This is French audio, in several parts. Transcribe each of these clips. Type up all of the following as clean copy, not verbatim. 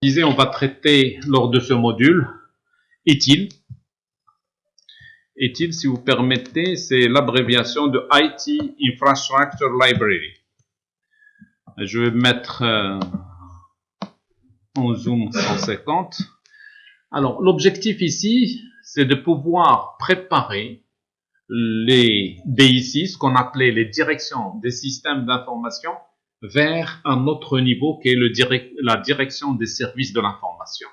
On va traiter lors de ce module ITIL. ITIL, si vous permettez, c'est l'abréviation de IT Infrastructure Library. Je vais mettre en zoom 150. Alors, l'objectif ici, c'est de pouvoir préparer les DIC, ce qu'on appelait les directions des systèmes d'information, vers un autre niveau qui est la direction des services de l'information.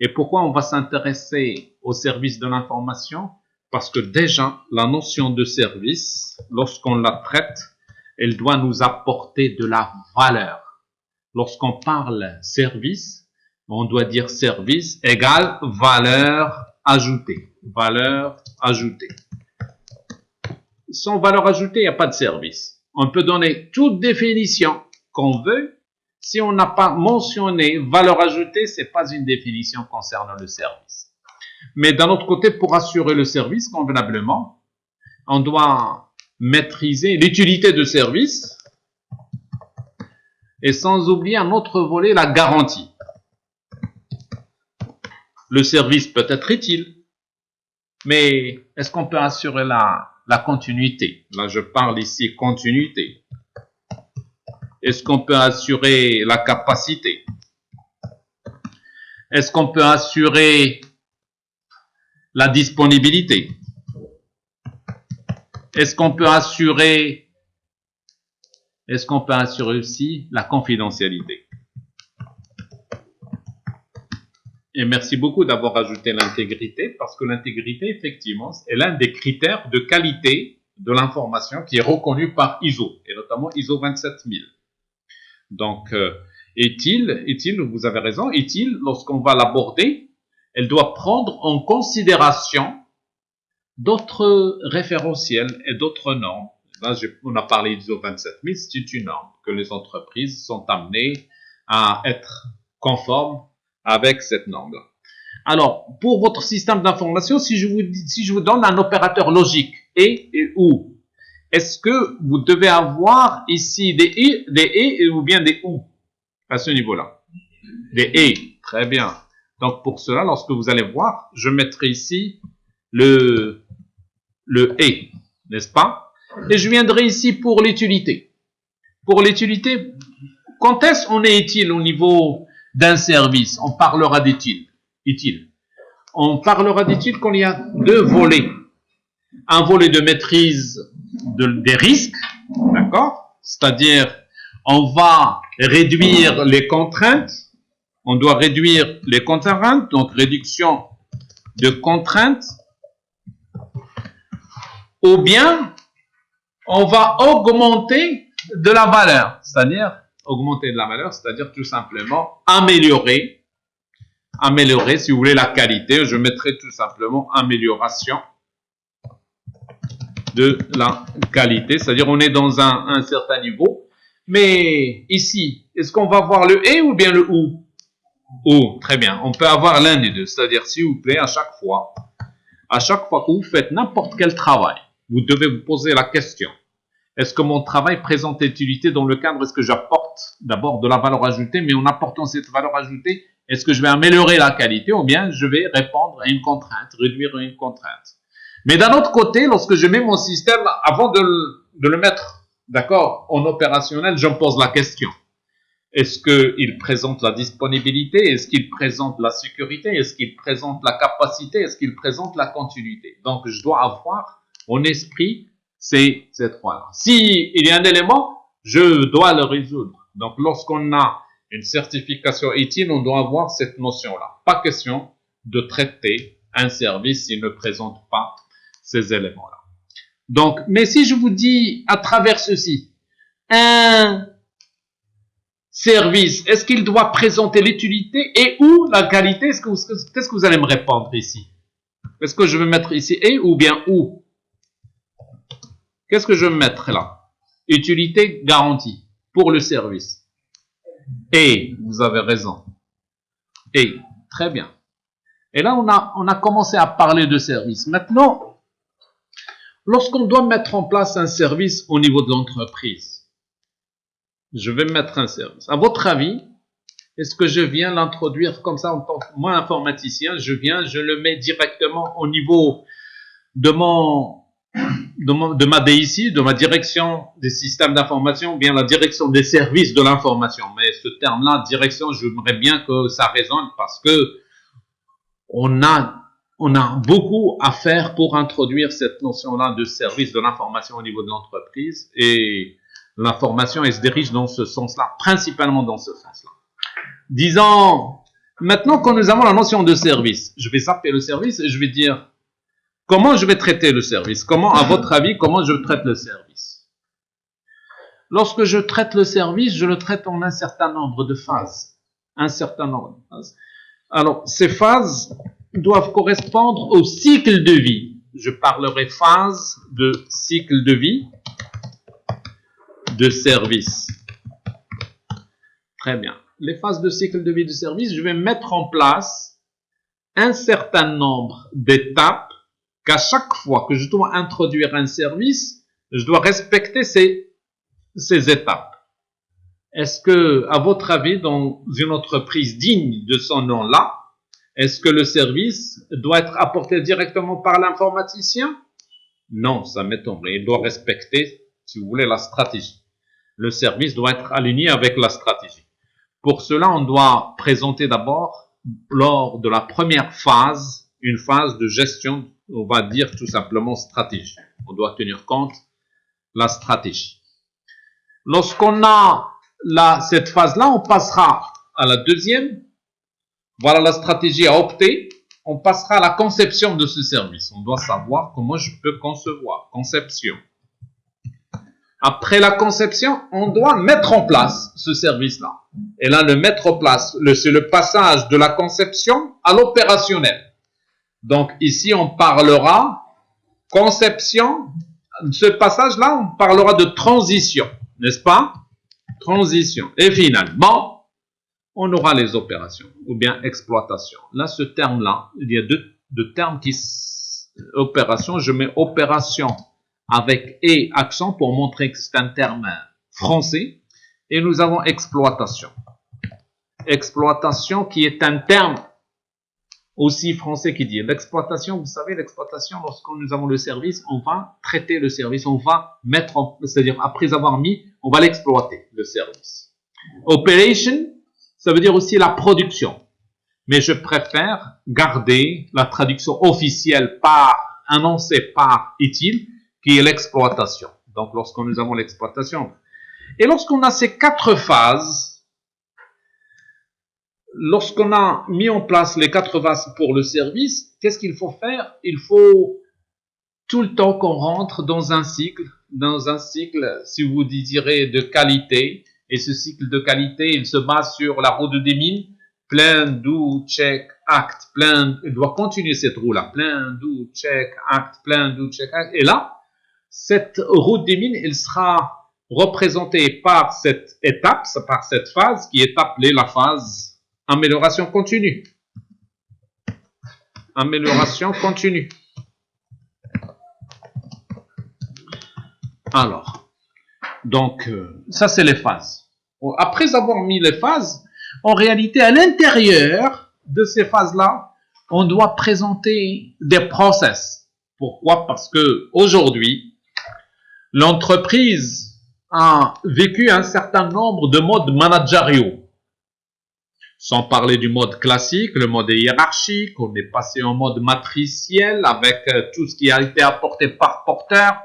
Et pourquoi on va s'intéresser aux services de l'information? Parce que déjà, la notion de service, lorsqu'on la traite, elle doit nous apporter de la valeur. Lorsqu'on parle service, on doit dire service égale valeur ajoutée. Valeur ajoutée. Sans valeur ajoutée, il n'y a pas de service. On peut donner toute définition qu'on veut. Si on n'a pas mentionné valeur ajoutée, ce n'est pas une définition concernant le service. Mais d'un autre côté, pour assurer le service convenablement, on doit maîtriser l'utilité de service et sans oublier un autre volet, la garantie. Le service peut être utile, mais est-ce qu'on peut assurer la continuité? Là, je parle ici continuité. Est-ce qu'on peut assurer la capacité? Est-ce qu'on peut assurer la disponibilité? Est-ce qu'on peut assurer aussi la confidentialité? Et merci beaucoup d'avoir ajouté l'intégrité, parce que l'intégrité, effectivement, est l'un des critères de qualité de l'information qui est reconnu par ISO, et notamment ISO 27000. Donc, ITIL, vous avez raison, ITIL, lorsqu'on va l'aborder, elle doit prendre en considération d'autres référentiels et d'autres normes. Là, on a parlé d'ISO 27000, c'est une norme que les entreprises sont amenées à être conformes avec cette norme-là. Alors, pour votre système d'information, si je vous donne un opérateur logique, et ou, est-ce que vous devez avoir ici des et ou bien des ou à ce niveau-là? Des et, très bien. Donc, pour cela, lorsque vous allez voir, je mettrai ici le et, n'est-ce pas? Et je viendrai ici pour l'utilité. Pour l'utilité, quand est-ce qu'on est utile au niveau d'un service? On parlera d'utile. On parlera d'utile quand il y a deux volets. Un volet de maîtrise des risques, d'accord? C'est-à-dire, on va réduire les contraintes. On doit réduire les contraintes, donc réduction de contraintes. Ou bien, on va augmenter de la valeur, c'est-à-dire augmenter de la valeur, c'est-à-dire tout simplement améliorer, si vous voulez, la qualité. Je mettrai tout simplement amélioration de la qualité, c'est-à-dire on est dans un certain niveau. Mais ici, est-ce qu'on va voir le et ou bien le ou? Ou, très bien, on peut avoir l'un des deux, c'est-à-dire s'il vous plaît, à chaque fois que vous faites n'importe quel travail, vous devez vous poser la question: est-ce que mon travail présente utilité dans le cadre, est-ce que j'apporte d'abord de la valeur ajoutée, mais en apportant cette valeur ajoutée, est-ce que je vais améliorer la qualité ou bien je vais répondre à une contrainte, réduire une contrainte? Mais d'un autre côté, lorsque je mets mon système, avant de le mettre, d'accord, en opérationnel, je me pose la question: est-ce qu'il présente la disponibilité? Est-ce qu'il présente la sécurité? Est-ce qu'il présente la capacité? Est-ce qu'il présente la continuité? Donc, je dois avoir en esprit ces trois-là. S'il y a un élément, je dois le résoudre. Donc, lorsqu'on a une certification ITIL, on doit avoir cette notion-là. Pas question de traiter un service s'il ne présente pas ces éléments-là. Donc, mais si je vous dis à travers ceci, un service, est-ce qu'il doit présenter l'utilité et ou la qualité? Qu'est-ce que vous allez me répondre ici? Est-ce que je vais mettre ici et ou bien ou? Qu'est-ce que je vais mettre là? Utilité garantie pour le service. Et, vous avez raison. Et, très bien. Et là, on a commencé à parler de service. Maintenant, lorsqu'on doit mettre en place un service au niveau de l'entreprise, je vais mettre un service. À votre avis, Est-ce que je viens l'introduire comme ça en tant que moi informaticien, je le mets directement au niveau de de ma DIC, de ma direction des systèmes d'information, ou bien la direction des services de l'information. Mais ce terme-là, direction, j'aimerais bien que ça résonne parce que on a beaucoup à faire pour introduire cette notion-là de service de l'information au niveau de l'entreprise, et l'information, elle se dirige dans ce sens-là, principalement dans ce sens-là. Disons, maintenant que nous avons la notion de service, je vais zapper le service et je vais dire comment je vais traiter le service. Comment, à votre avis, comment je traite le service? Lorsque je traite le service, je le traite en un certain nombre de phases. Un certain nombre de phases. Alors, ces phases doivent correspondre au cycle de vie. Je parlerai phase de cycle de vie de service. Très bien. Les phases de cycle de vie de service, je vais mettre en place un certain nombre d'étapes qu'à chaque fois que je dois introduire un service, je dois respecter ces étapes. Est-ce que, à votre avis, dans une entreprise digne de son nom-là, est-ce que le service doit être apporté directement par l'informaticien? Non, ça m'étonnerait. Il doit respecter, si vous voulez, la stratégie. Le service doit être aligné avec la stratégie. Pour cela, on doit présenter d'abord, lors de la première phase, une phase de gestion, on va dire tout simplement stratégie. On doit tenir compte de la stratégie. Lorsqu'on a cette phase-là, on passera à la deuxième. Voilà la stratégie à opter. On passera à la conception de ce service. On doit savoir comment je peux concevoir. Conception. Après la conception, on doit mettre en place ce service-là. Et là, le mettre en place, c'est le passage de la conception à l'opérationnel. Donc ici, on parlera conception. Ce passage-là, on parlera de transition, n'est-ce pas? Transition. Et finalement, on aura les opérations, ou bien exploitation. Là, ce terme-là, il y a deux termes qui... Opération, je mets opération avec « et » accent pour montrer que c'est un terme français. Et nous avons exploitation. Exploitation qui est un terme aussi français qui dit l'exploitation. Vous savez, l'exploitation, lorsque nous avons le service, on va traiter le service, on va mettre en... C'est-à-dire, après avoir mis, on va l'exploiter, le service. Operation, ça veut dire aussi la production. Mais je préfère garder la traduction officielle annoncée par utile, qui est l'exploitation. Donc, lorsque nous avons l'exploitation. Et lorsqu'on a ces 4 phases, lorsqu'on a mis en place les 4 phases pour le service, qu'est-ce qu'il faut faire? Il faut tout le temps qu'on rentre dans un cycle, si vous désirez, de qualité. Et ce cycle de qualité, il se base sur la roue de Deming. Plan, do, check, act. Il doit continuer cette roue-là. Plan, do, check, act. Plan, do, check, act. Et là, cette roue de Deming, elle sera représentée par cette étape, par cette phase qui est appelée la phase amélioration continue. Amélioration continue. Alors, donc, ça c'est les phases. Après avoir mis les phases, en réalité, à l'intérieur de ces phases-là, on doit présenter des process. Pourquoi? Parce que aujourd'hui, l'entreprise a vécu un certain nombre de modes managériaux. Sans parler du mode classique, le mode hiérarchique, on est passé en mode matriciel avec tout ce qui a été apporté par porteur,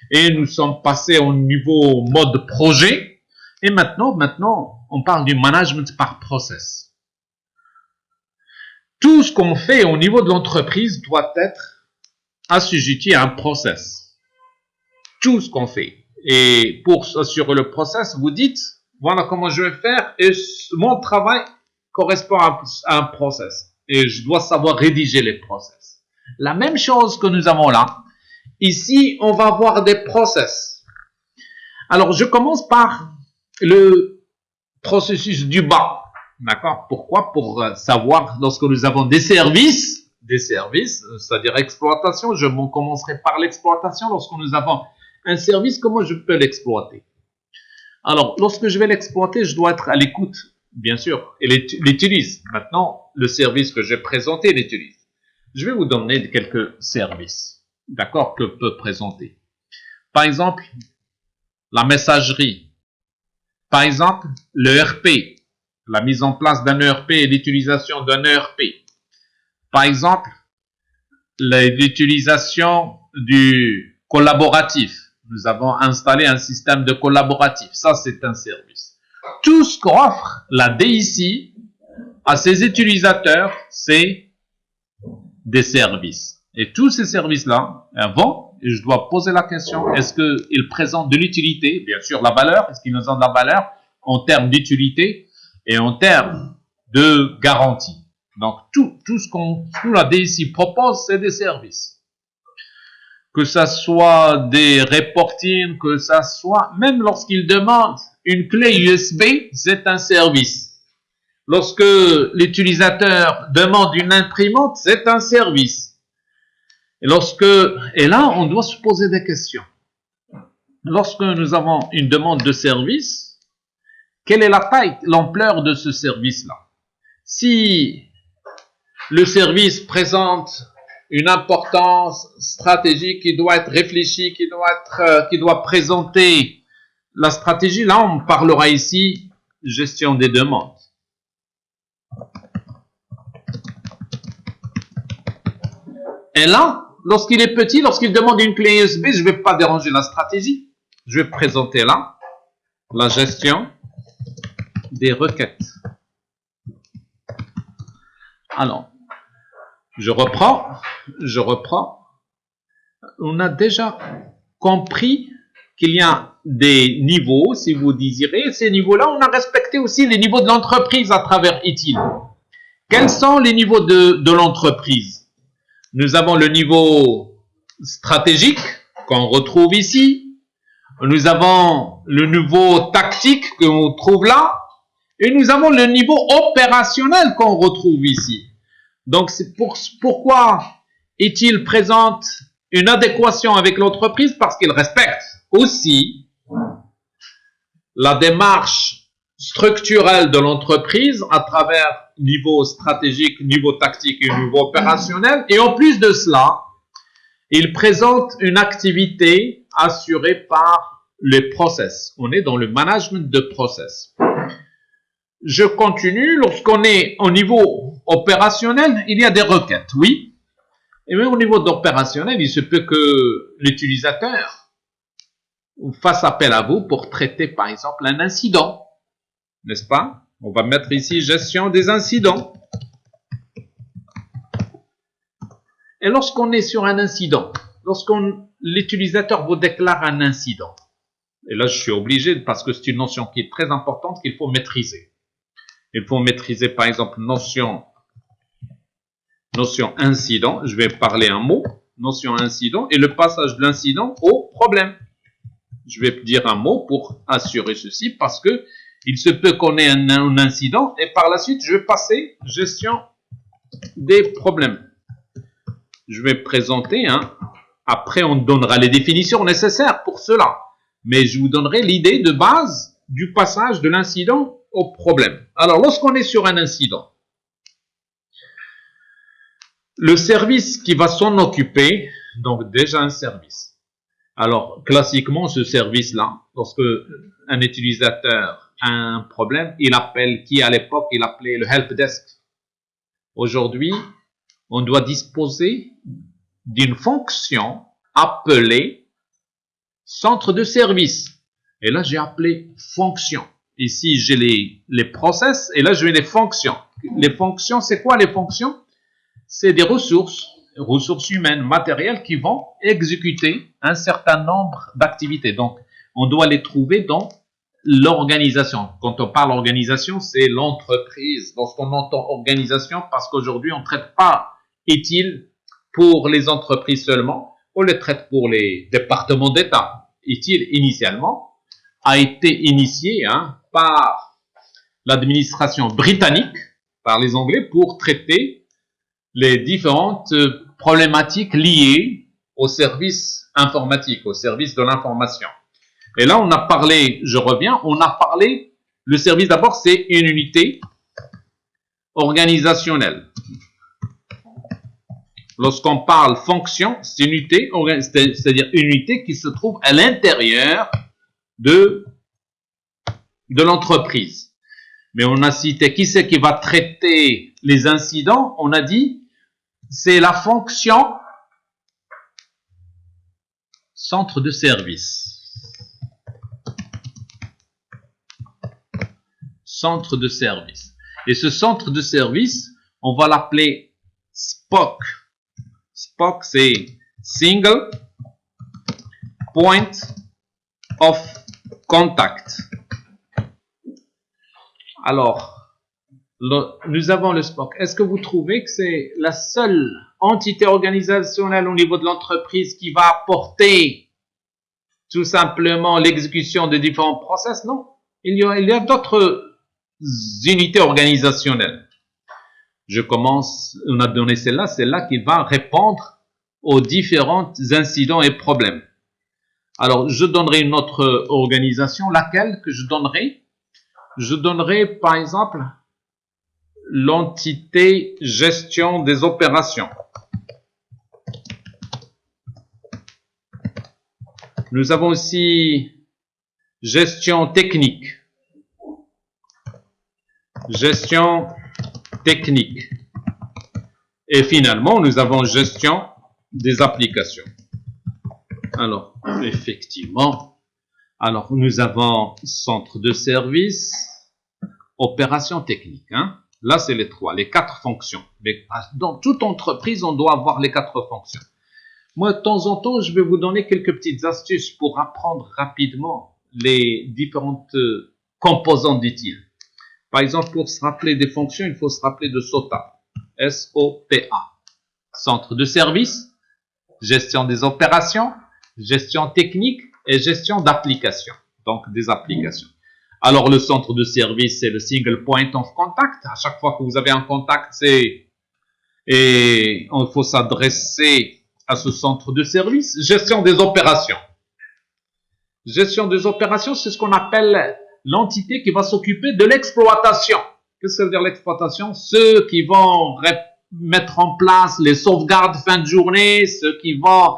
et nous sommes passés au niveau mode projet, et maintenant, on parle du management par process. Tout ce qu'on fait au niveau de l'entreprise doit être assujetti à un process. Tout ce qu'on fait. Et pour assurer le process, vous dites, voilà comment je vais faire, et mon travail correspond à un process. Et je dois savoir rédiger les process. La même chose que nous avons là. Ici, on va avoir des process. Alors, je commence par le processus du bas. D'accord? Pourquoi? Pour savoir, lorsque nous avons des services, c'est-à-dire exploitation, je commencerai par l'exploitation. Lorsque nous avons un service, comment je peux l'exploiter? Alors, lorsque je vais l'exploiter, je dois être à l'écoute bien sûr, il l'utilise. Maintenant, le service que j'ai présenté, il l'utilise. Je vais vous donner quelques services, d'accord, que peut présenter. Par exemple, la messagerie. Par exemple, le ERP, la mise en place d'un ERP et l'utilisation d'un ERP. Par exemple, l'utilisation du collaboratif. Nous avons installé un système de collaboratif. Ça, c'est un service. Tout ce qu'offre la DIC à ses utilisateurs, c'est des services. Et tous ces services-là, avant, je dois poser la question, est-ce qu'ils présentent de l'utilité? Bien sûr, la valeur, est-ce qu'ils nous ont de la valeur en termes d'utilité et en termes de garantie? Donc, tout ce que la DIC propose, c'est des services. Que ça soit des reporting, que ça soit, même lorsqu'ils demandent une clé USB, c'est un service. Lorsque l'utilisateur demande une imprimante, c'est un service. Et là, on doit se poser des questions. Lorsque nous avons une demande de service, quelle est la taille, l'ampleur de ce service-là? Si le service présente une importance stratégique qui doit être réfléchie, qui doit présenter la stratégie, là, on parlera ici gestion des demandes. Et là, lorsqu'il est petit, lorsqu'il demande une clé USB, je ne vais pas déranger la stratégie. Je vais présenter là la gestion des requêtes. Alors, je reprends. On a déjà compris qu'il y a des niveaux, si vous désirez. Ces niveaux-là, on a respecté aussi les niveaux de l'entreprise à travers ITIL. Quels sont les niveaux de l'entreprise? Nous avons le niveau stratégique qu'on retrouve ici. Nous avons le niveau tactique qu'on trouve là. Et nous avons le niveau opérationnel qu'on retrouve ici. Donc, c'est pourquoi ITIL présente une adéquation avec l'entreprise? Parce qu'il respecte aussi la démarche structurelle de l'entreprise à travers niveau stratégique, niveau tactique et niveau opérationnel. Et en plus de cela, il présente une activité assurée par les process. On est dans le management de process. Je continue. Lorsqu'on est au niveau opérationnel, il y a des requêtes, oui. Et même au niveau opérationnel, il se peut que l'utilisateur fasse appel à vous pour traiter, par exemple, un incident. N'est-ce pas? On va mettre ici gestion des incidents. Et lorsqu'on est sur un incident, l'utilisateur vous déclare un incident, et là je suis obligé, parce que c'est une notion qui est très importante, qu'il faut maîtriser. Il faut maîtriser par exemple notion incident, je vais parler un mot, notion incident, et le passage de l'incident au problème. Je vais dire un mot pour assurer ceci, parce que il se peut qu'on ait un incident, et par la suite je vais passer gestion des problèmes. Je vais présenter, après on donnera les définitions nécessaires pour cela, mais je vous donnerai l'idée de base du passage de l'incident au problème. Alors, lorsqu'on est sur un incident, le service qui va s'en occuper, donc déjà un service. Alors, classiquement, ce service-là, lorsque un utilisateur a un problème, il appelle, qui à l'époque, il appelait le help desk. Aujourd'hui, on doit disposer d'une fonction appelée centre de service. Et là, j'ai appelé fonction. Ici, j'ai les process et là, je vais les fonctions. Les fonctions, c'est quoi les fonctions? C'est des ressources humaines, matérielles qui vont exécuter un certain nombre d'activités. Donc, on doit les trouver dans l'organisation. Quand on parle organisation, c'est l'entreprise. Lorsqu'on entend organisation, parce qu'aujourd'hui, on ne traite pas ITIL pour les entreprises seulement, on le traite pour les départements d'État. ITIL, initialement, a été initié par l'administration britannique, par les Anglais, pour traiter les différentes problématiques liées aux services informatiques, aux services de l'information. Et là, on a parlé, je reviens, on a parlé Le service, d'abord, c'est une unité organisationnelle. Lorsqu'on parle fonction, c'est une unité, c'est-à-dire une unité qui se trouve à l'intérieur de l'entreprise. Mais on a cité qui c'est qui va traiter les incidents. On a dit c'est la fonction centre de service. Centre de service. Et ce centre de service, on va l'appeler SPOC. SPOC, c'est Single Point of Contact. Alors, nous avons le SPOC. Est-ce que vous trouvez que c'est la seule entité organisationnelle au niveau de l'entreprise qui va apporter tout simplement l'exécution de différents process? Non. Il y a d'autres unités organisationnelles. On a donné celle-là qui va répondre aux différents incidents et problèmes. Alors, je donnerai une autre organisation, laquelle que je donnerai? Je donnerai, par exemple, l'entité gestion des opérations. Nous avons aussi gestion technique. Gestion technique. Et finalement, nous avons gestion des applications. Alors, effectivement, nous avons centre de service, opération technique. Là, c'est les 4 fonctions. Dans toute entreprise, on doit avoir les 4 fonctions. Moi, de temps en temps, je vais vous donner quelques petites astuces pour apprendre rapidement les différentes composantes utiles. Par exemple, pour se rappeler des fonctions, il faut se rappeler de SOTA. S-O-T-A. Centre de service, gestion des opérations, gestion technique et gestion d'applications. Donc, des applications. Alors, le centre de service, c'est le Single Point of Contact. À chaque fois que vous avez un contact, il faut s'adresser à ce centre de service. Gestion des opérations. Gestion des opérations, c'est ce qu'on appelle l'entité qui va s'occuper de l'exploitation. Qu'est-ce que ça veut dire l'exploitation? Ceux qui vont mettre en place les sauvegardes fin de journée, ceux qui vont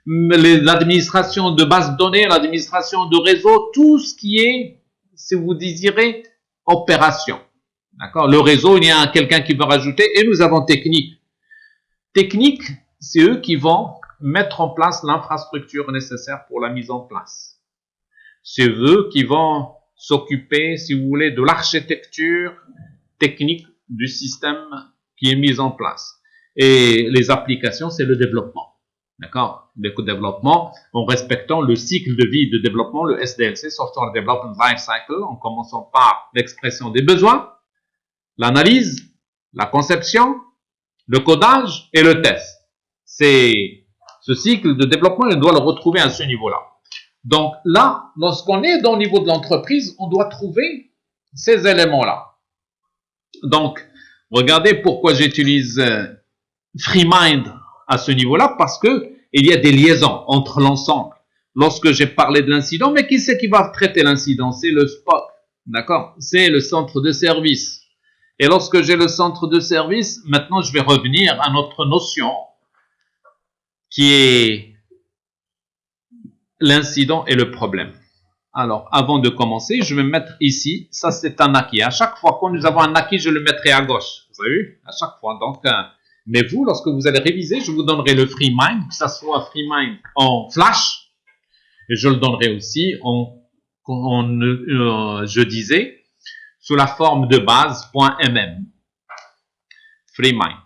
l'administration de base de données, l'administration de réseau, tout ce qui est, si vous désirez, opération. D'accord? Le réseau, il y a quelqu'un qui va rajouter, et nous avons technique. Technique, c'est eux qui vont mettre en place l'infrastructure nécessaire pour la mise en place. C'est eux qui vont s'occuper, si vous voulez, de l'architecture technique du système qui est mis en place. Et les applications, c'est le développement. D'accord? Le développement, en respectant le cycle de vie de développement, le SDLC, Software Development Life Cycle, en commençant par l'expression des besoins, l'analyse, la conception, le codage et le test. C'est ce cycle de développement, on doit le retrouver à ce niveau-là. Donc là, lorsqu'on est dans le niveau de l'entreprise, on doit trouver ces éléments-là. Donc, regardez pourquoi j'utilise FreeMind à ce niveau-là, parce que il y a des liaisons entre l'ensemble. Lorsque j'ai parlé de l'incident, mais qui c'est qui va traiter l'incident? C'est le SPOC, d'accord? C'est le centre de service. Et lorsque j'ai le centre de service, maintenant je vais revenir à notre notion qui est l'incident et le problème. Alors, avant de commencer, je vais mettre ici, ça c'est un acquis. À chaque fois que nous avons un acquis, je le mettrai à gauche. Vous avez vu? À chaque fois. Donc, mais vous, lorsque vous allez réviser, je vous donnerai le FreeMind, que ça soit FreeMind en Flash, et je le donnerai aussi je disais, sous la forme de base .mm. FreeMind.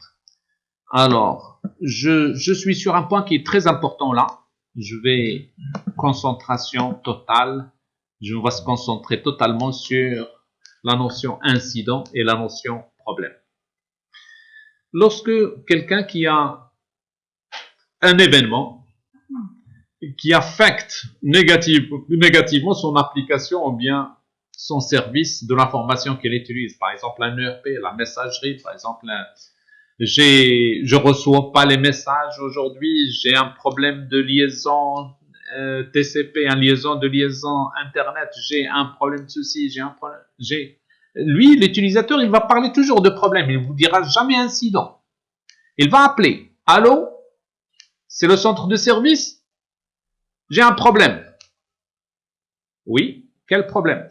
Alors, je suis sur un point qui est très important là. Je vais concentration totale. Je vais se concentrer totalement sur la notion incident et la notion problème. Lorsque quelqu'un qui a un événement qui affecte négativement son application ou bien son service de l'information qu'il utilise, par exemple un ERP, la messagerie, par exemple je reçois pas les messages aujourd'hui, j'ai un problème de liaison TCP, un liaison de liaison Internet, j'ai un problème de ceci, j'ai un problème. Lui, l'utilisateur, il va parler toujours de problème. Il ne vous dira jamais incident. Il va appeler. Allô? C'est le centre de service? J'ai un problème. Oui, quel problème?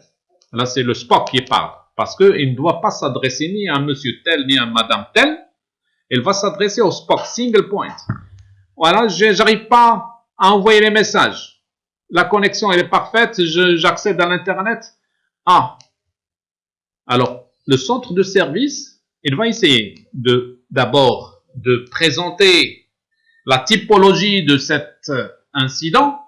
Là, c'est le Spock qui parle. Parce qu'il ne doit pas s'adresser ni à un monsieur tel, ni à madame tel. Il va s'adresser au Spock, single point. Voilà, j'arrive pas à envoyer les messages. La connexion, elle est parfaite. J'accède à l'Internet. Ah. Alors, le centre de service, il va essayer d'abord de présenter la typologie de cet incident.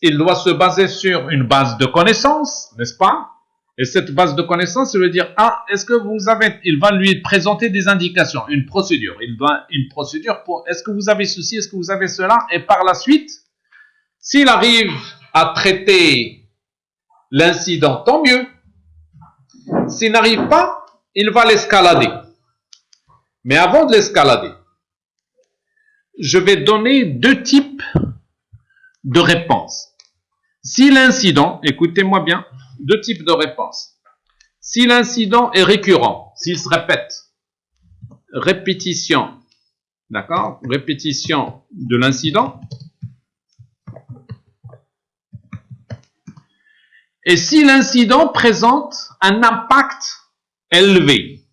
Il doit se baser sur une base de connaissances, n'est-ce pas? Et cette base de connaissances, ça veut dire, ah, est-ce que vous avez, il va lui présenter des indications, une procédure. Il doit une procédure pour, est-ce que vous avez ceci, est-ce que vous avez cela? Et par la suite, s'il arrive à traiter l'incident, tant mieux. S'il n'arrive pas, il va l'escalader. Mais avant de l'escalader, je vais donner deux types de réponses. Si l'incident, écoutez-moi bien, deux types de réponses. Si l'incident est récurrent, s'il se répète, répétition, d'accord, répétition de l'incident. Et si l'incident présente un impact élevé.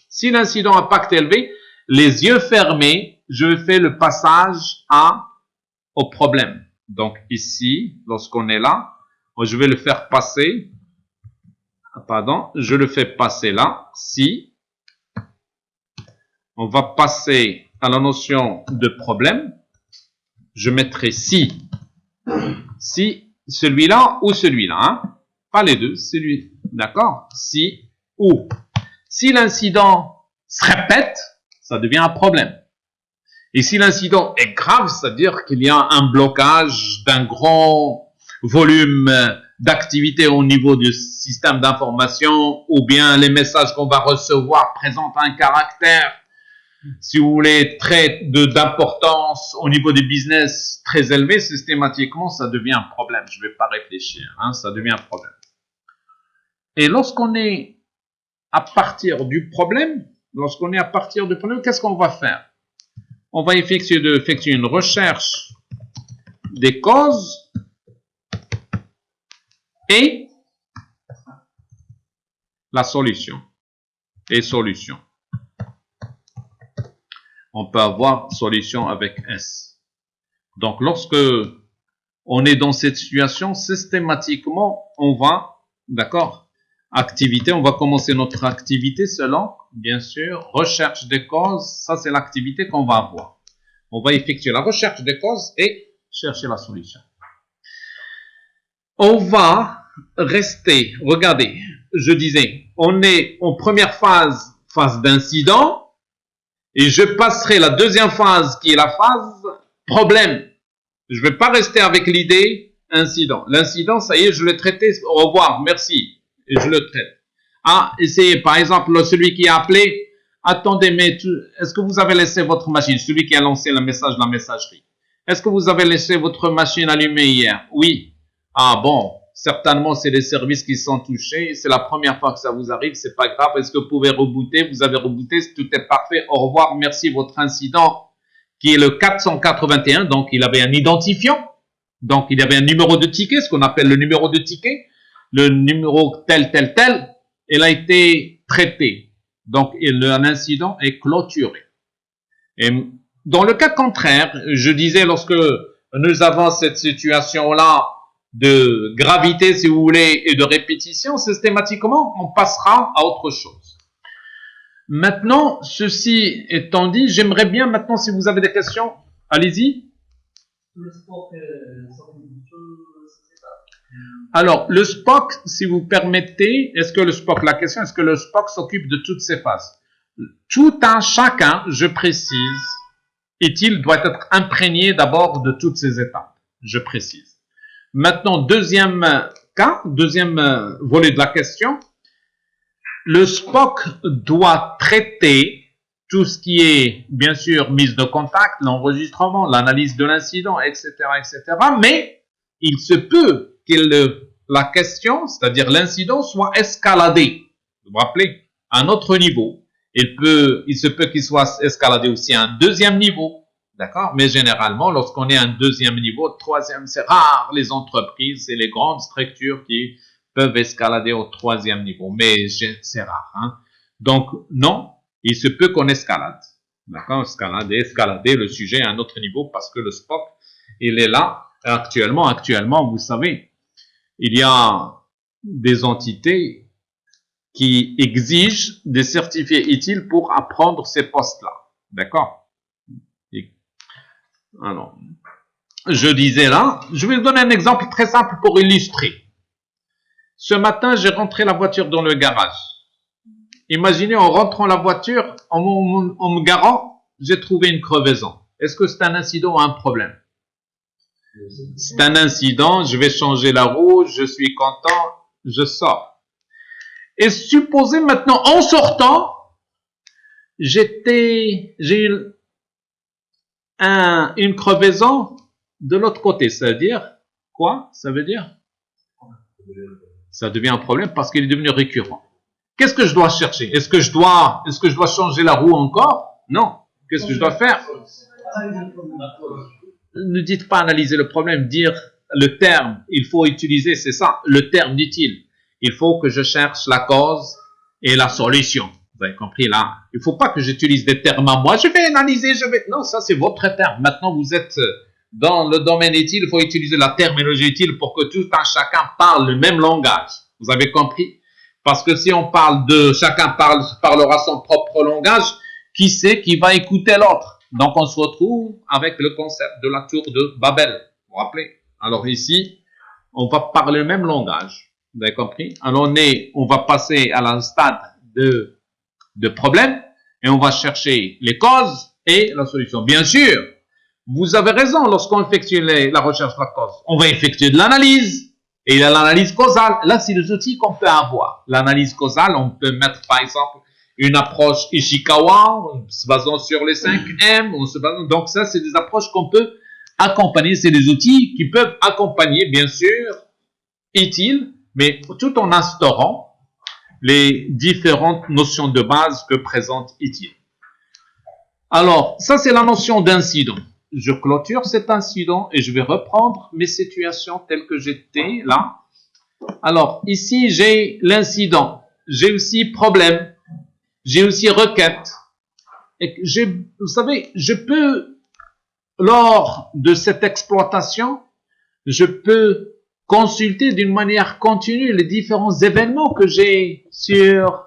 Si l'incident a impact élevé, les yeux fermés, je fais le passage au problème. Donc ici, lorsqu'on est là, je vais le faire passer, pardon, je le fais passer là, si, on va passer à la notion de problème, je mettrai si celui-là ou celui-là, hein? Pas les deux, celui, d'accord? Si ou. Si l'incident se répète, ça devient un problème. Et si l'incident est grave, c'est-à-dire qu'il y a un blocage d'un grand volume d'activité au niveau du système d'information, ou bien les messages qu'on va recevoir présentent un caractère, si vous voulez, d'importance au niveau du business très élevé, systématiquement, ça devient un problème. Je ne vais pas réfléchir, hein, ça devient un problème. Et lorsqu'on est à partir du problème, qu'est-ce qu'on va faire? On va effectuer une recherche des causes et la solution. Et solution. On peut avoir solution avec S. Donc, lorsque on est dans cette situation, systématiquement, on va, d'accord, on va commencer notre activité selon, bien sûr, recherche des causes. Ça, c'est l'activité qu'on va avoir. On va effectuer la recherche des causes et chercher la solution. On va rester, regardez, je disais, on est en première phase d'incident, et je passerai la deuxième phase qui est la phase problème. Je ne vais pas rester avec l'idée incident. L'incident, ça y est, je l'ai traité, au revoir, merci. Et je le traite. Ah, essayez, par exemple, celui qui a appelé, attendez, mais est-ce que vous avez laissé votre machine, celui qui a lancé le message de la messagerie, est-ce que vous avez laissé votre machine allumée hier? Oui. Ah bon, certainement c'est les services qui sont touchés, c'est la première fois que ça vous arrive, c'est pas grave, est-ce que vous pouvez rebooter? Vous avez rebooté, tout est parfait, au revoir, merci, votre incident qui est le 481, donc il avait un identifiant, donc il y avait un numéro de ticket, ce qu'on appelle le numéro de ticket, le numéro tel, il a été traité. Donc, l'incident est clôturé. Et dans le cas contraire, je disais, lorsque nous avons cette situation-là de gravité, si vous voulez, et de répétition, systématiquement, on passera à autre chose. Maintenant, ceci étant dit, j'aimerais bien maintenant, si vous avez des questions, allez-y. Alors, le Spock, si vous permettez, la question, est-ce que le Spock s'occupe de toutes ces phases? Tout un chacun, je précise, doit être imprégné d'abord de toutes ces étapes. Je précise. Maintenant, deuxième volet de la question. Le Spock doit traiter tout ce qui est, bien sûr, mise de contact, l'enregistrement, l'analyse de l'incident, etc., etc., mais il se peut que la question, c'est-à-dire l'incident, soit escaladé. Vous vous rappelez, à un autre niveau. Il se peut qu'il soit escaladé aussi à un deuxième niveau. D'accord? Mais généralement, lorsqu'on est à un deuxième niveau, troisième, c'est rare les entreprises et les grandes structures qui peuvent escalader au troisième niveau. Mais c'est rare. Hein? Donc, non, il se peut qu'on escalade. D'accord? Escalader le sujet à un autre niveau parce que le SPOC, il est là actuellement, vous savez, il y a des entités qui exigent des certifiés utiles pour apprendre ces postes-là. D'accord? Alors, je disais là, je vais vous donner un exemple très simple pour illustrer. Ce matin, j'ai rentré la voiture dans le garage. Imaginez, en rentrant la voiture, en me garant, j'ai trouvé une crevaison. Est-ce que c'est un incident ou un problème? C'est un incident, je vais changer la roue, je suis content, je sors. Et supposez maintenant, en sortant, j'ai eu une crevaison de l'autre côté. Ça veut dire quoi? Ça veut dire ça devient un problème parce qu'il est devenu récurrent. Qu'est-ce que je dois chercher? Est-ce que je dois changer la roue encore? Non. Qu'est-ce que je dois faire? Ne dites pas analyser le problème, dire le terme. Il faut utiliser, c'est ça, le terme dit-il. Il faut que je cherche la cause et la solution. Vous avez compris là? Il ne faut pas que j'utilise des termes à moi. Je vais analyser, Non, ça c'est votre terme. Maintenant, vous êtes dans le domaine utile. Il faut utiliser la terminologie utile pour que tout un chacun parle le même langage. Vous avez compris? Parce que si on parle chacun parlera son propre langage, qui sait qui va écouter l'autre? Donc, on se retrouve avec le concept de la tour de Babel. Vous vous rappelez? Alors ici, on va parler le même langage. Vous avez compris? Alors, on va passer à un stade de problème et on va chercher les causes et la solution. Bien sûr, vous avez raison, lorsqu'on effectue la recherche de la cause, on va effectuer de l'analyse. Et il y a l'analyse causale. Là, c'est les outils qu'on peut avoir. L'analyse causale, on peut mettre, par exemple, une approche Ishikawa, en se basant sur les 5 M. Donc, ça, c'est des approches qu'on peut accompagner. C'est des outils qui peuvent accompagner, bien sûr, utiles, mais tout en instaurant les différentes notions de base que présente utile. Alors, ça, c'est la notion d'incident. Je clôture cet incident et je vais reprendre mes situations telles que j'étais là. Alors, ici, j'ai l'incident. J'ai aussi problème. J'ai aussi requête. Et vous savez, je peux, lors de cette exploitation, je peux consulter d'une manière continue les différents événements que j'ai sur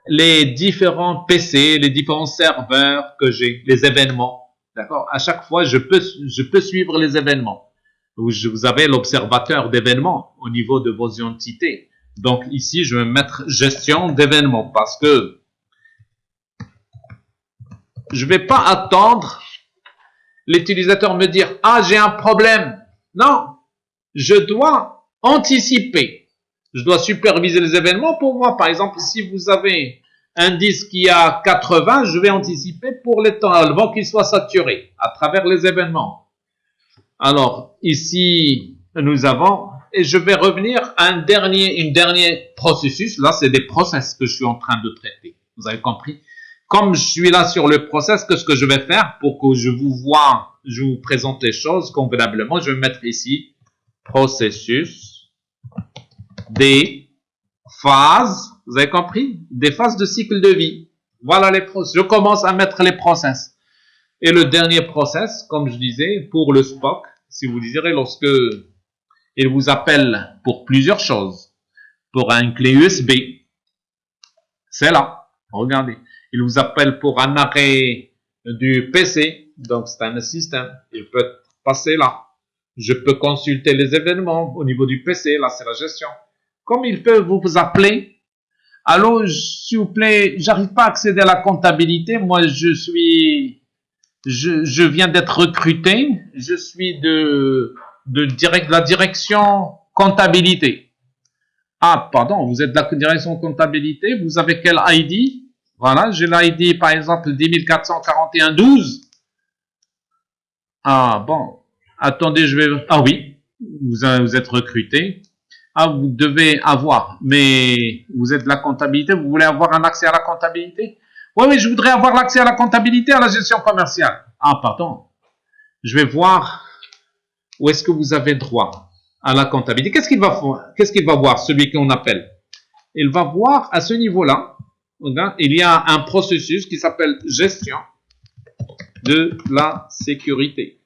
les différents PC, les différents serveurs que j'ai, les événements. D'accord? À chaque fois, je peux suivre les événements. Vous avez l'observateur d'événements au niveau de vos entités. Donc ici, je vais mettre gestion d'événements parce que je ne vais pas attendre l'utilisateur me dire « Ah, j'ai un problème ». Non, je dois anticiper. Je dois superviser les événements pour moi. Par exemple, si vous avez un disque qui a 80, je vais anticiper pour les temps avant qu'il soit saturé à travers les événements. Alors, ici, nous avons, et je vais revenir à un dernier processus. Là, c'est des process que je suis en train de traiter. Vous avez compris? Comme je suis là sur le process, qu'est-ce que je vais faire pour que je vous présente les choses convenablement? Je vais mettre ici processus des phases. Vous avez compris? Des phases de cycle de vie. Voilà les process. Je commence à mettre les process. Et le dernier process, comme je disais, pour le SPOC, si vous désirez, lorsque il vous appelle pour plusieurs choses, pour une clé USB, c'est là. Regardez. Il vous appelle pour un arrêt du PC, donc c'est un système. Il peut passer là. Je peux consulter les événements au niveau du PC, là c'est la gestion. Comme il peut vous appeler, allô, s'il vous plaît, j'arrive pas à accéder à la comptabilité, moi je viens d'être recruté, je suis de la direction comptabilité. Ah, pardon, vous êtes de la direction comptabilité, vous avez quel ID? Voilà, j'ai l'ID par exemple 10441-12. Ah bon, attendez, ah oui, vous êtes recruté. Ah, vous devez avoir, mais vous êtes de la comptabilité, vous voulez avoir un accès à la comptabilité? Oui, je voudrais avoir l'accès à la comptabilité, à la gestion commerciale. Ah, pardon. Je vais voir où est-ce que vous avez droit à la comptabilité. Qu'est-ce qu'il va voir, celui qu'on appelle? Il va voir à ce niveau-là, il y a un processus qui s'appelle gestion de la sécurité.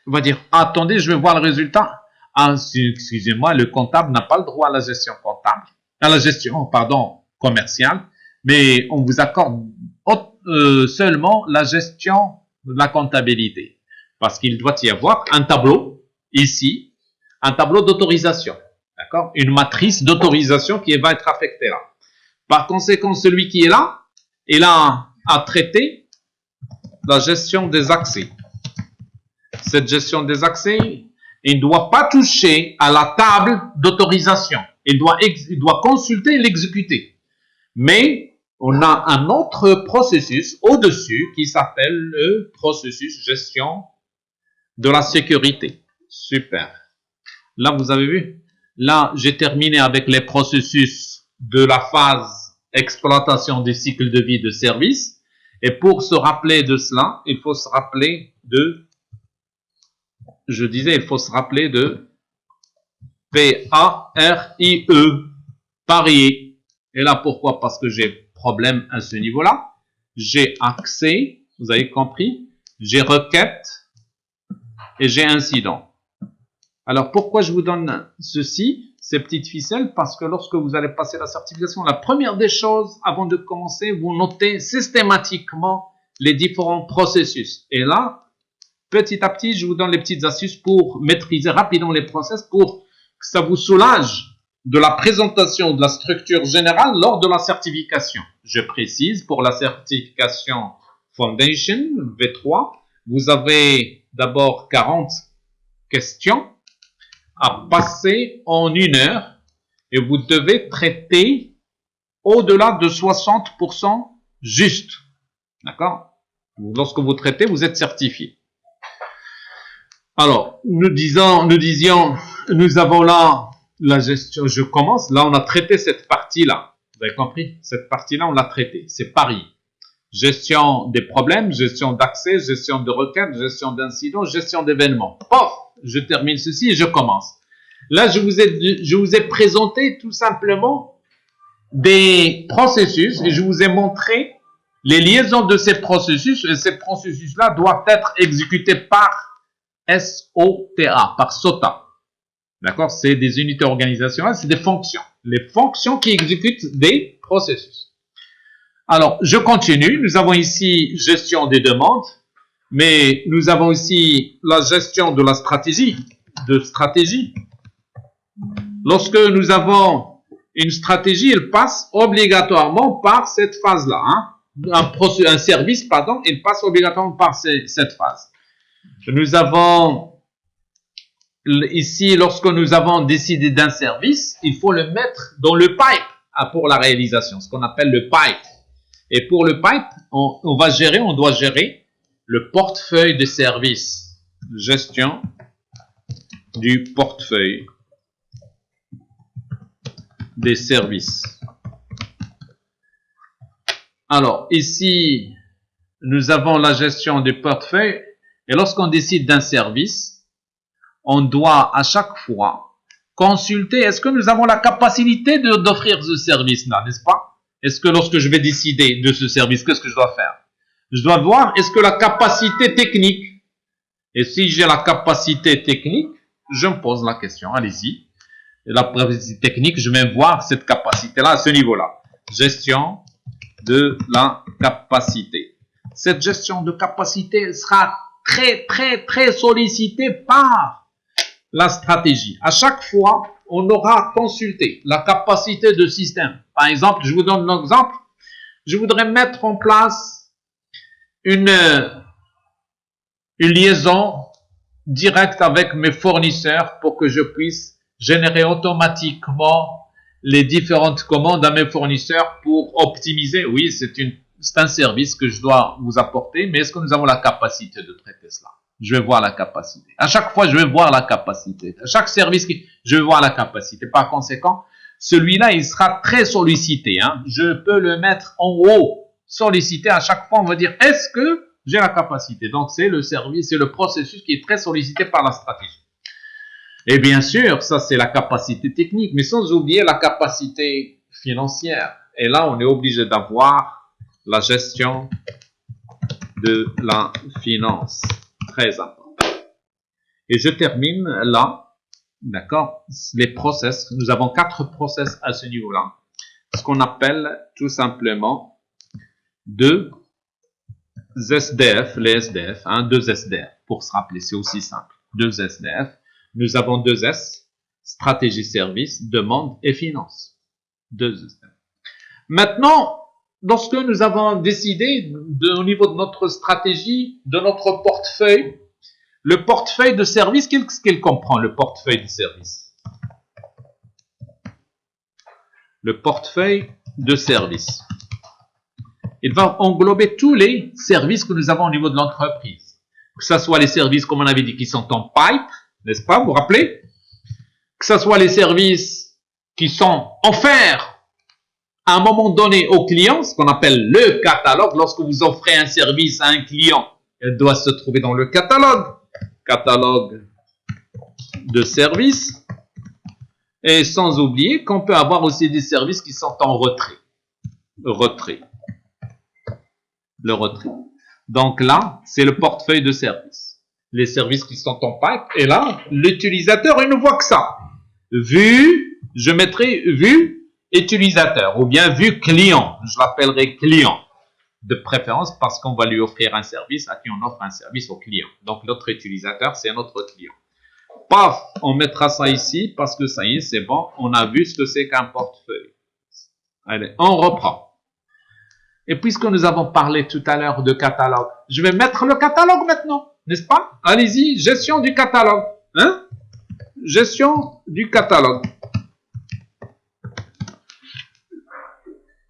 Il va dire, attendez, je vais voir le résultat. Ah, excusez-moi, le comptable n'a pas le droit à la gestion comptable, à la gestion, pardon, commerciale, mais on vous accorde seulement la gestion de la comptabilité. Parce qu'il doit y avoir un tableau, ici, un tableau d'autorisation, d'accord? Une matrice d'autorisation qui va être affectée là. Par conséquent, celui qui est là, il a à traiter la gestion des accès. Cette gestion des accès, il ne doit pas toucher à la table d'autorisation. Il doit consulter et l'exécuter. Mais on a un autre processus au-dessus qui s'appelle le processus gestion de la sécurité. Super. Là, vous avez vu? Là, j'ai terminé avec les processus de la phase exploitation du cycle de vie de service. Et pour se rappeler de cela, il faut se rappeler de P-A-R-I-E, parier. Et là, pourquoi? Parce que j'ai problème à ce niveau-là. J'ai accès, vous avez compris, j'ai requête et j'ai incident. Alors, pourquoi je vous donne ceci, ces petites ficelles? Parce que lorsque vous allez passer la certification, la première des choses, avant de commencer, vous notez systématiquement les différents processus. Et là, petit à petit, je vous donne les petites astuces pour maîtriser rapidement les process, pour que ça vous soulage de la présentation de la structure générale lors de la certification. Je précise, pour la certification Foundation V3, vous avez d'abord 40 questions à passer en 1 heure et vous devez traiter au-delà de 60% juste. D'accord? Lorsque vous traitez, vous êtes certifié. Alors, nous avons là la gestion, je commence, là on a traité cette partie-là, vous avez compris? Cette partie-là on l'a traitée, c'est pari. Gestion des problèmes, gestion d'accès, gestion de requêtes, gestion d'incidents, gestion d'événements. Pof, je termine ceci et je commence. Là je vous ai présenté tout simplement des processus et je vous ai montré les liaisons de ces processus et ces processus-là doivent être exécutés par SOTA, par SOTA. D'accord? C'est des unités organisationnelles, c'est des fonctions. Les fonctions qui exécutent des processus. Alors, je continue. Nous avons ici gestion des demandes, mais nous avons aussi la gestion de la stratégie. Lorsque nous avons une stratégie, elle passe obligatoirement par cette phase-là. Hein? Un service, pardon, il passe obligatoirement par cette phase. Nous avons ici, lorsque nous avons décidé d'un service, il faut le mettre dans le pipe pour la réalisation, ce qu'on appelle le pipe. Et pour le pipe, on doit gérer le portefeuille de services. Gestion du portefeuille des services. Alors, ici, nous avons la gestion du portefeuille. Et lorsqu'on décide d'un service, on doit à chaque fois consulter, est-ce que nous avons la capacité d'offrir ce service-là, n'est-ce pas? Est-ce que lorsque je vais décider de ce service, qu'est-ce que je dois faire? Je dois voir, est-ce que la capacité technique, et si j'ai la capacité technique, je me pose la question, allez-y. La capacité technique, je vais voir cette capacité-là à ce niveau-là. Gestion de la capacité. Cette gestion de capacité, elle sera très sollicitée par la stratégie. À chaque fois, on aura consulté la capacité de système. Par exemple, je vous donne un exemple. Je voudrais mettre en place une liaison directe avec mes fournisseurs pour que je puisse générer automatiquement les différentes commandes à mes fournisseurs pour optimiser. Oui, c'est un service que je dois vous apporter, mais est-ce que nous avons la capacité de traiter cela? je vais voir la capacité. À chaque fois, je vais voir la capacité. À chaque service, je vais voir la capacité. Par conséquent, celui-là, il sera très sollicité. Hein. Je peux le mettre en haut, sollicité. À chaque fois, on va dire, est-ce que j'ai la capacité? Donc, c'est le service, c'est le processus qui est très sollicité par la stratégie. Et bien sûr, ça, c'est la capacité technique, mais sans oublier la capacité financière. Et là, on est obligé d'avoir la gestion de la finance. Très important. Et je termine là, d'accord, les process. Nous avons 4 process à ce niveau-là. Ce qu'on appelle tout simplement 2 SDF, les SDF, hein, 2 SDF, pour se rappeler, c'est aussi simple. 2 SDF. Nous avons 2 S, stratégie, service, demande et finance. 2 SDF. Maintenant, lorsque nous avons décidé au niveau de notre stratégie, de notre portefeuille, le portefeuille de service, qu'est-ce qu'il comprend, le portefeuille de service? Le portefeuille de service. Il va englober tous les services que nous avons au niveau de l'entreprise. Que ce soit les services, comme on avait dit, qui sont en pipe, n'est-ce pas, vous vous rappelez? Que ce soit les services qui sont offerts à un moment donné au client, ce qu'on appelle le catalogue. Lorsque vous offrez un service à un client, il doit se trouver dans le catalogue. Catalogue de services. Et sans oublier qu'on peut avoir aussi des services qui sont en retrait. Le retrait. Donc là, c'est le portefeuille de services. Les services qui sont en pipe. Et là, l'utilisateur, il ne voit que ça. Vue, je mettrai vue utilisateur ou bien vue client. Je l'appellerai client. De préférence parce qu'on va lui offrir un service à qui on offre un service au client. Donc notre utilisateur, c'est notre client. Paf, on mettra ça ici parce que ça y est, c'est bon. On a vu ce que c'est qu'un portefeuille. Allez, on reprend. Et puisque nous avons parlé tout à l'heure de catalogue, je vais mettre le catalogue maintenant, n'est-ce pas? Allez-y, gestion du catalogue. Hein? Gestion du catalogue.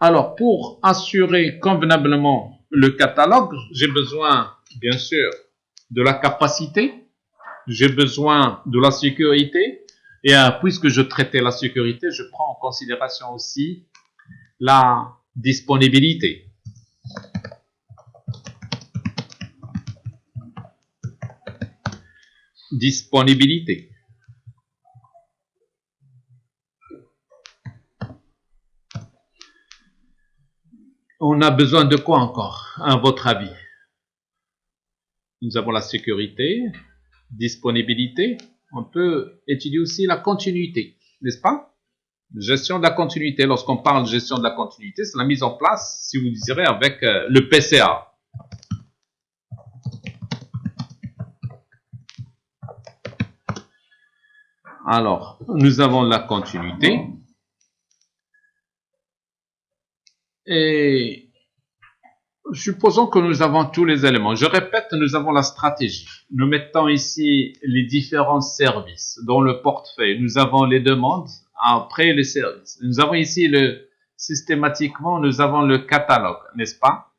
Alors, pour assurer convenablement le catalogue, j'ai besoin, bien sûr, de la capacité, j'ai besoin de la sécurité, et puisque je traitais la sécurité, je prends en considération aussi la disponibilité. Disponibilité. On a besoin de quoi encore, à votre avis? Nous avons la sécurité, disponibilité. On peut étudier aussi la continuité, n'est-ce pas? Gestion de la continuité. Lorsqu'on parle de gestion de la continuité, c'est la mise en place, si vous désirez, avec le PCA. Alors, nous avons la continuité. Et supposons que nous avons tous les éléments. Je répète, nous avons la stratégie. Nous mettons ici les différents services dans le portefeuille. Nous avons les demandes, après les services. Nous avons ici systématiquement, nous avons le catalogue, n'est-ce pas?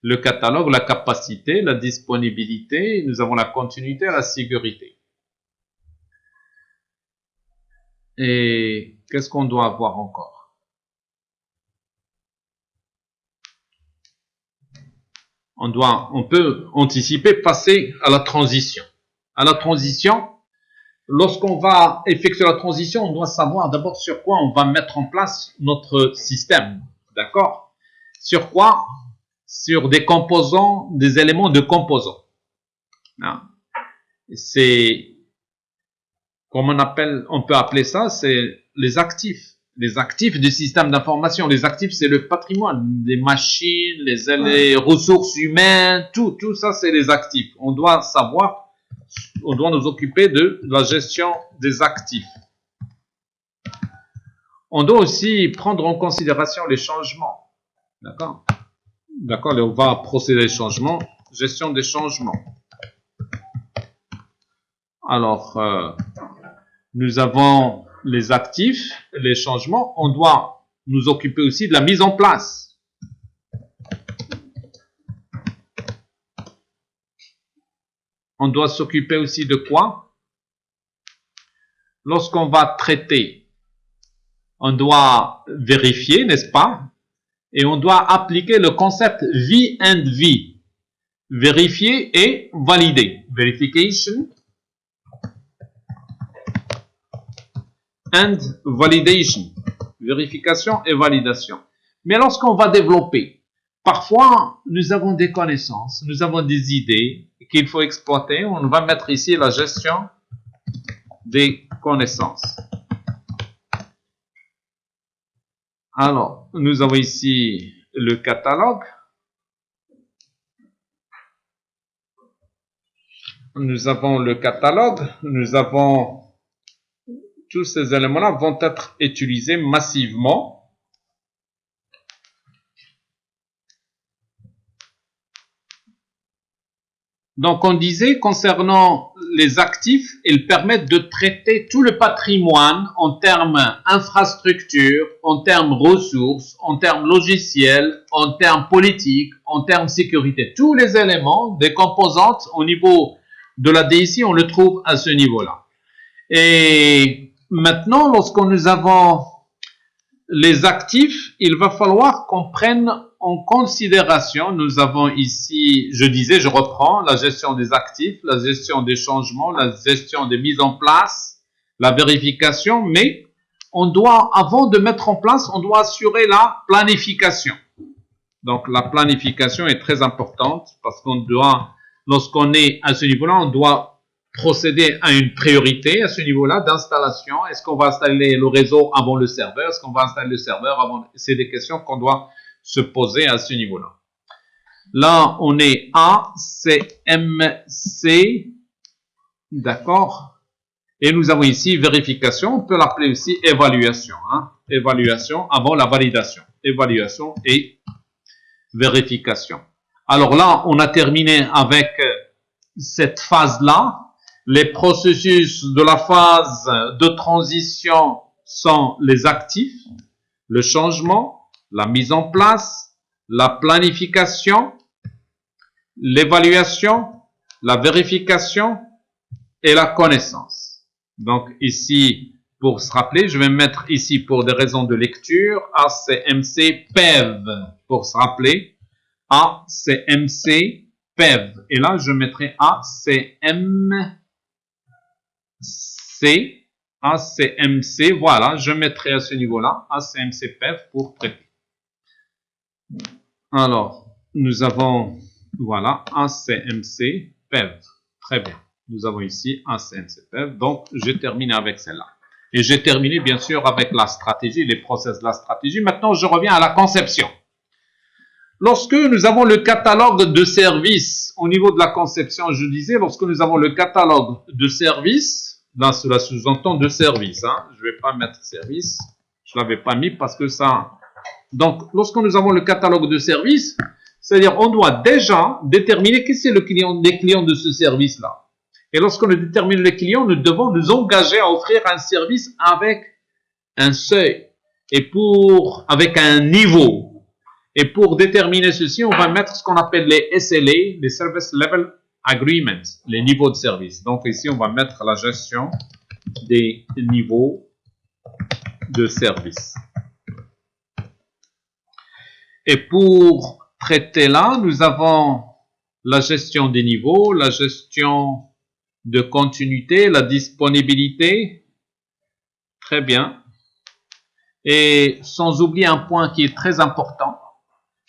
Le catalogue, la capacité, la disponibilité, nous avons la continuité, la sécurité. Et qu'est-ce qu'on doit avoir encore? On peut anticiper, passer à la transition. À la transition, lorsqu'on va effectuer la transition, on doit savoir d'abord sur quoi on va mettre en place notre système. D'accord? Sur quoi? Sur des composants, des éléments de composants. C'est, comme on peut appeler ça, c'est les actifs. Les actifs du système d'information. Les actifs, c'est le patrimoine, les machines, les ressources humaines, tout ça, c'est les actifs. On doit savoir, on doit nous occuper de la gestion des actifs. On doit aussi prendre en considération les changements. D'accord? D'accord, on va procéder aux changements, gestion des changements. Alors, nous avons les actifs, les changements, on doit nous occuper aussi de la mise en place. On doit s'occuper aussi de quoi? Lorsqu'on va traiter, on doit vérifier, n'est-ce pas? Et on doit appliquer le concept V and V. Vérifier et valider. Verification and validation. Vérification et validation. Mais lorsqu'on va développer, parfois nous avons des connaissances, nous avons des idées qu'il faut exploiter. On va mettre ici la gestion des connaissances. Alors, nous avons ici le catalogue. Nous avons le catalogue. Nous avons tous ces éléments-là vont être utilisés massivement. Donc, on disait concernant les actifs, ils permettent de traiter tout le patrimoine en termes infrastructure, en termes ressources, en termes logiciels, en termes politiques, en termes sécurité. Tous les éléments des composantes au niveau de la DSI, on le trouve à ce niveau-là. Et maintenant, lorsque nous avons les actifs, il va falloir qu'on prenne en considération, nous avons ici, je disais, je reprends, la gestion des actifs, la gestion des changements, la gestion des mises en place, la vérification, mais on doit, avant de mettre en place, on doit assurer la planification. Donc, la planification est très importante parce qu'on doit, lorsqu'on est à ce niveau-là, on doit procéder à une priorité à ce niveau-là d'installation. Est-ce qu'on va installer le réseau avant le serveur? Est-ce qu'on va installer le serveur avant? C'est des questions qu'on doit se poser à ce niveau-là. Là, on est A, C, M, C. D'accord? Et nous avons ici vérification. On peut l'appeler aussi évaluation. Hein? Évaluation avant la validation. Évaluation et vérification. Alors là, on a terminé avec cette phase-là. Les processus de la phase de transition sont les actifs, le changement, la mise en place, la planification, l'évaluation, la vérification et la connaissance. Donc ici, pour se rappeler, je vais mettre ici pour des raisons de lecture, ACMC, PEV, pour se rappeler, ACMC, PEV. Et là, je mettrai ACMC, voilà, je mettrai à ce niveau-là, ACMC, PEV pour traiter. Alors, nous avons, voilà, ACMC, PEV. Très bien. Nous avons ici ACMC, PEV. Donc, j'ai terminé avec celle-là. Et j'ai terminé, bien sûr, avec la stratégie, les process de la stratégie. Maintenant, je reviens à la conception. Lorsque nous avons le catalogue de services, au niveau de la conception, je disais, lorsque nous avons le catalogue de services, là, cela sous-entend de services, hein. Je ne vais pas mettre service. Je ne l'avais pas mis parce que ça... Donc, lorsque nous avons le catalogue de services, c'est-à-dire on doit déjà déterminer qui c'est les clients de ce service-là. Et lorsqu'on détermine les clients, nous devons nous engager à offrir un service avec un seuil et avec un niveau. Et pour déterminer ceci, on va mettre ce qu'on appelle les SLA, les Service Level Agreements, les niveaux de service. Donc ici, on va mettre la gestion des niveaux de service. Et pour traiter là, nous avons la gestion des niveaux, la gestion de continuité, la disponibilité. Très bien. Et sans oublier un point qui est très important,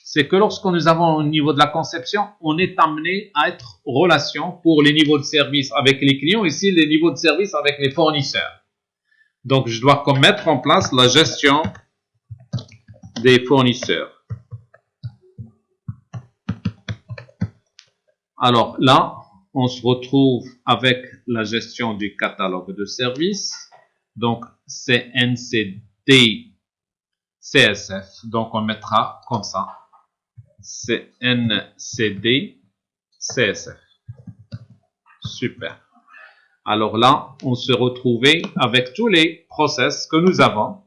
c'est que lorsque nous avons au niveau de la conception, on est amené à être en relation pour les niveaux de service avec les clients, ici les niveaux de service avec les fournisseurs. Donc, je dois mettre en place la gestion des fournisseurs. Alors là, on se retrouve avec la gestion du catalogue de services. Donc, CNCD, CSF. Donc, on mettra comme ça. CNCD, CSF. Super. Alors là, on se retrouvait avec tous les process que nous avons.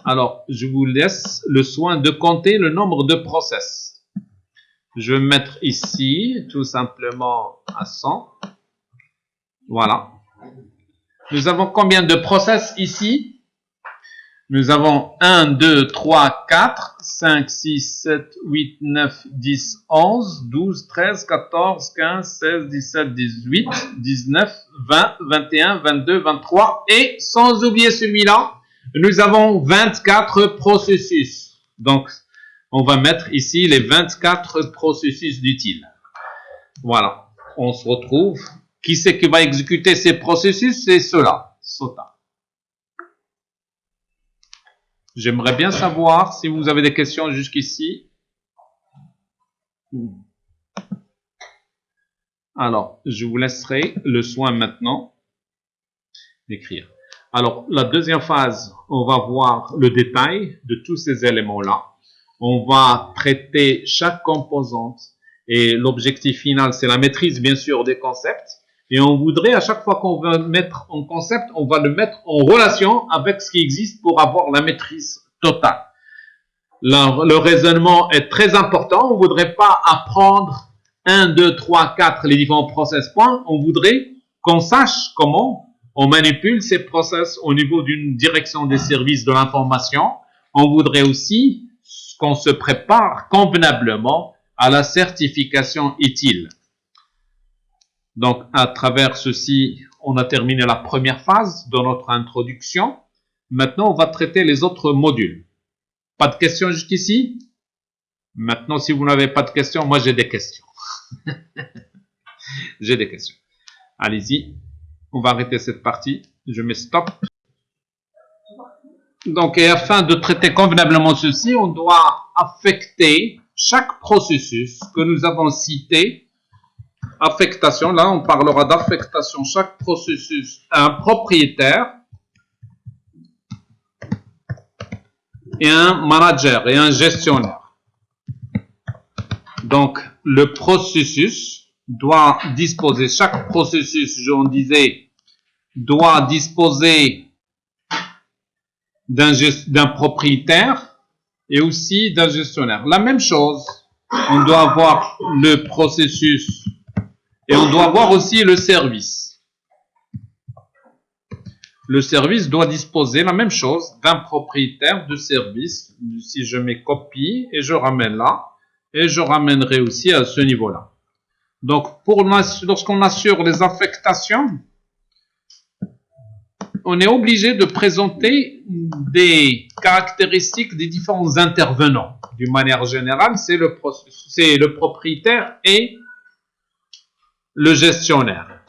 Alors, je vous laisse le soin de compter le nombre de process. Je vais mettre ici, tout simplement, à 100. Voilà. Nous avons combien de process ici? Nous avons 1, 2, 3, 4, 5, 6, 7, 8, 9, 10, 11, 12, 13, 14, 15, 16, 17, 18, 19, 20, 21, 22, 23 et sans oublier celui-là, nous avons 24 processus. Donc, on va mettre ici les 24 processus d'utile. Voilà. On se retrouve. Qui c'est qui va exécuter ces processus? C'est cela. SOTA. J'aimerais bien savoir si vous avez des questions jusqu'ici. Alors, je vous laisserai le soin maintenant d'écrire. Alors, la deuxième phase, on va voir le détail de tous ces éléments-là. On va traiter chaque composante et l'objectif final, c'est la maîtrise, bien sûr, des concepts. Et on voudrait, à chaque fois qu'on veut mettre un concept, on va le mettre en relation avec ce qui existe pour avoir la maîtrise totale. Le raisonnement est très important. On ne voudrait pas apprendre 1, 2, 3, 4 les différents process points. On voudrait qu'on sache comment on manipule ces process au niveau d'une direction des services de l'information. On voudrait aussi qu'on se prépare convenablement à la certification utile. Donc, à travers ceci, on a terminé la première phase de notre introduction. Maintenant, on va traiter les autres modules. Pas de questions jusqu'ici? Maintenant, si vous n'avez pas de questions, moi j'ai des questions. J'ai des questions. Allez-y. On va arrêter cette partie. Je mets stop. Donc, et afin de traiter convenablement ceci, on doit affecter chaque processus que nous avons cité. Affectation, là, on parlera d'affectation. Chaque processus a un propriétaire et un manager et un gestionnaire. Donc, le processus doit disposer, chaque processus, je vous disais, doit disposer d'un propriétaire et aussi d'un gestionnaire. La même chose, on doit avoir le processus et on doit avoir aussi le service. Le service doit disposer la même chose d'un propriétaire de service. Si je mets copie et je ramène là, et je ramènerai aussi à ce niveau-là. Donc, lorsqu'on assure les affectations, on est obligé de présenter des caractéristiques des différents intervenants. D'une manière générale, c'est le propriétaire et le gestionnaire.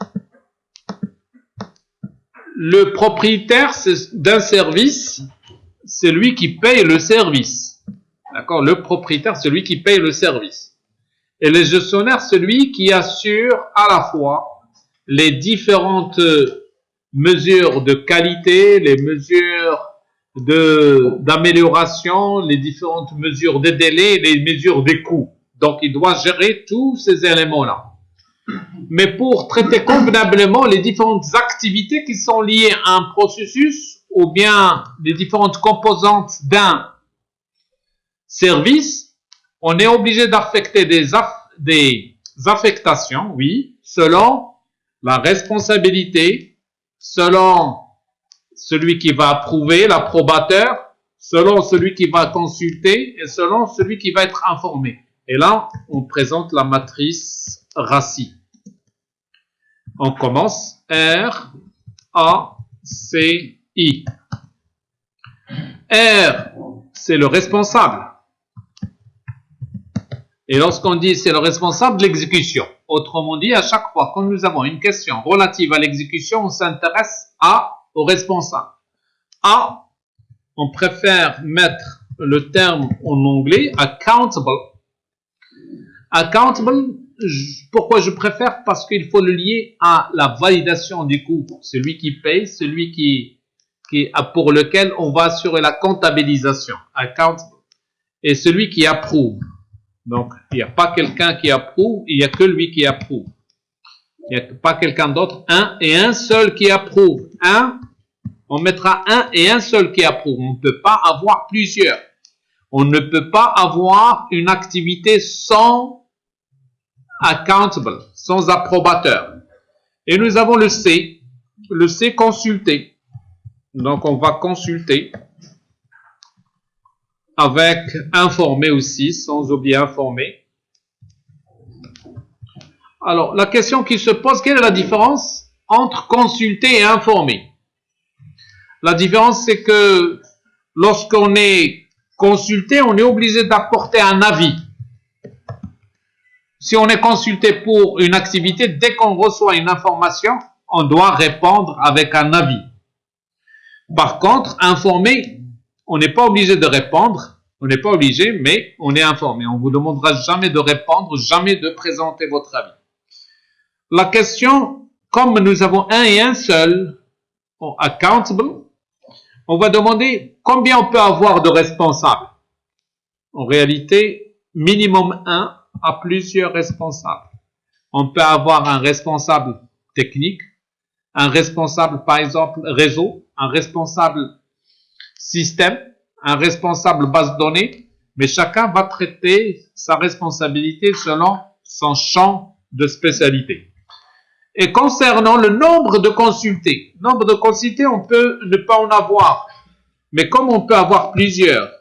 Le propriétaire d'un service, c'est lui qui paye le service. D'accord? Le propriétaire, c'est lui qui paye le service. Et le gestionnaire, c'est lui qui assure à la fois les différentes mesures de qualité, les mesures d'amélioration, les différentes mesures de délai, les mesures des coûts. Donc, il doit gérer tous ces éléments-là. Mais pour traiter convenablement les différentes activités qui sont liées à un processus ou bien les différentes composantes d'un service, on est obligé d'affecter des affectations, oui, selon la responsabilité, selon celui qui va approuver, l'approbateur, selon celui qui va consulter et selon celui qui va être informé. Et là, on présente la matrice RACI. On commence R, A, C, I. R, c'est le responsable. Et lorsqu'on dit c'est le responsable de l'exécution, autrement dit, à chaque fois que nous avons une question relative à l'exécution, on s'intéresse au responsable. A, on préfère mettre le terme en anglais, accountable. Accountable, pourquoi je préfère? Parce qu'il faut le lier à la validation du coût. Celui qui paye, celui pour lequel on va assurer la comptabilisation. Accountable. Et celui qui approuve. Donc, il n'y a pas quelqu'un qui approuve, il n'y a que lui qui approuve. Il n'y a pas quelqu'un d'autre, un et un seul qui approuve. On mettra un et un seul qui approuve. On ne peut pas avoir plusieurs. On ne peut pas avoir une activité sans accountable, sans approbateur. Et nous avons le C. Le C, consulter. Donc, on va consulter avec informer aussi, sans oublier informer. Alors, la question qui se pose, quelle est la différence entre consulter et informer? La différence, c'est que lorsqu'on est consulté, on est obligé d'apporter un avis. Si on est consulté pour une activité, dès qu'on reçoit une information, on doit répondre avec un avis. Par contre, informer, on n'est pas obligé de répondre, on n'est pas obligé, mais on est informé. On ne vous demandera jamais de répondre, jamais de présenter votre avis. La question, comme nous avons un et un seul, accountable, on va demander combien on peut avoir de responsables. En réalité, minimum 1 à plusieurs responsables. On peut avoir un responsable technique, un responsable, par exemple, réseau, un responsable système, un responsable base de données, mais chacun va traiter sa responsabilité selon son champ de spécialité. Et concernant le nombre de consultés, on peut ne pas en avoir, mais comme on peut avoir plusieurs,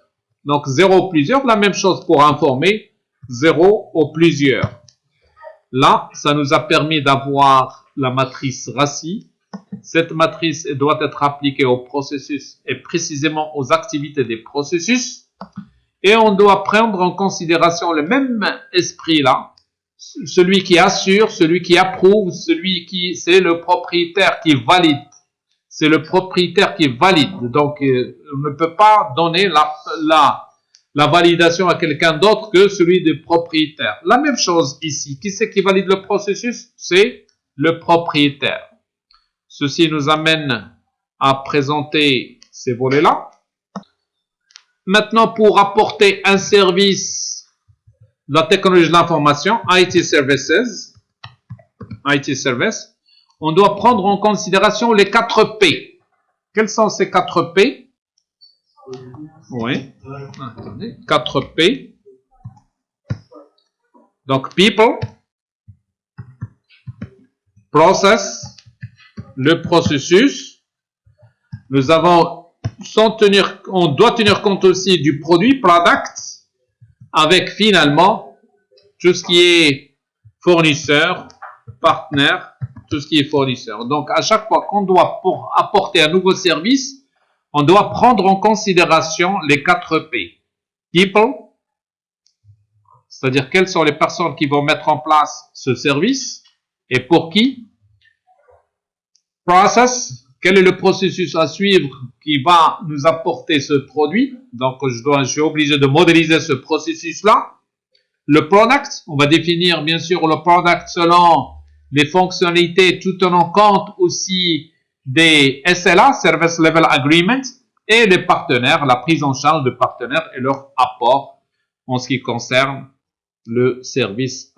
donc 0 ou plusieurs, la même chose pour informer, 0 ou plusieurs. Là, ça nous a permis d'avoir la matrice RACI. Cette matrice doit être appliquée au processus et précisément aux activités des processus. Et on doit prendre en considération le même esprit là. Celui qui assure, celui qui approuve, c'est le propriétaire qui valide. C'est le propriétaire qui valide. Donc, on ne peut pas donner la validation à quelqu'un d'autre que celui du propriétaire. La même chose ici. Qui c'est qui valide le processus? C'est le propriétaire. Ceci nous amène à présenter ces volets-là. Maintenant, pour apporter un service de la technologie de l'information, IT Services, on doit prendre en considération les 4 P. Quels sont ces 4 P? Oui. Attendez. 4 P. Donc, people, process, le processus. Nous avons, on doit tenir compte aussi du produit, product, avec finalement tout ce qui est fournisseur, partenaire, tout ce qui est fournisseur. Donc, à chaque fois qu'on doit pour apporter un nouveau service, on doit prendre en considération les 4 P. People, c'est-à-dire quelles sont les personnes qui vont mettre en place ce service et pour qui. Process, quel est le processus à suivre qui va nous apporter ce produit. Donc, je suis obligé de modéliser ce processus-là. Le product, on va définir bien sûr le product selon les fonctionnalités tout en tenant compte aussi des SLA, Service Level Agreement, et les partenaires, la prise en charge de partenaires et leur apport en ce qui concerne le service.